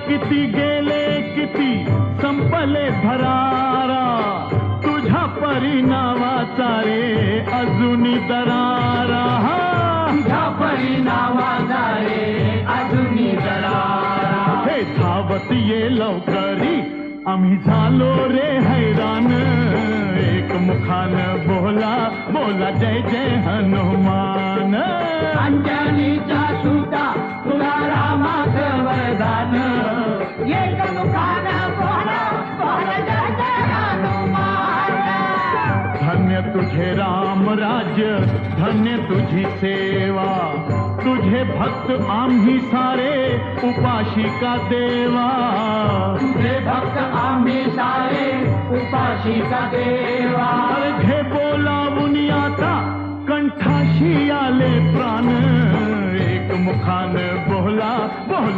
किती गेले किती संपले भरारा, तुझ्या परिणामाचा रे अजूनी दरारा, तुझ्या परिणामाचा रे अजूनी दरारा. हे धावत ये लवकरी आम्ही झालो रे हैराण, एक मुखान बोला बोला जय जय हनुमान. अंजनीच्या सुता तुला रामाचं वरदान, एक मुखान बोला बोला जय जय हनुमान. धन्य तुझे राम राज्य, धन्य तुझी सेवा, तुझे भक्त आम्ही सारे उपाशिका देवा. तुझे भक्त आम्ही सारे उपाशिका देवा. घे बोलावून आता कंठाशी आले प्राण, एक मुखान बोला बोला